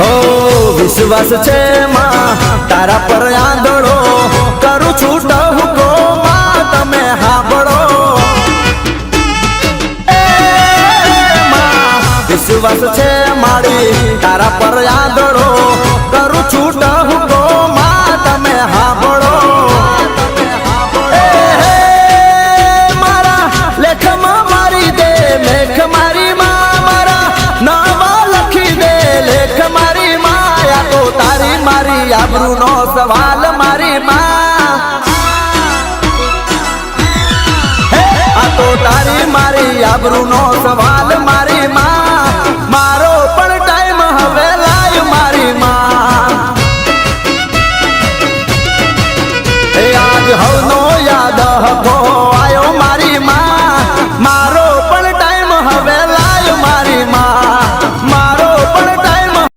ઓ વિશ્વાસ છે માં તારા પર આંધળો કરું છું ટહુકો માં તમે હાંભળો વિશ્વાસ છે મારી તારા પર આંધળો કરું છું ટહુકો માં તમે હાંભળો મારા લેખમાં મારી દે મેઘ મારી માં મારા નાવા લખી દે લેખ મારી માં આ તો તારી મારી આબરૂનો સવાલ મારી માં આ તો તારી મારી આબરૂનો સવાલ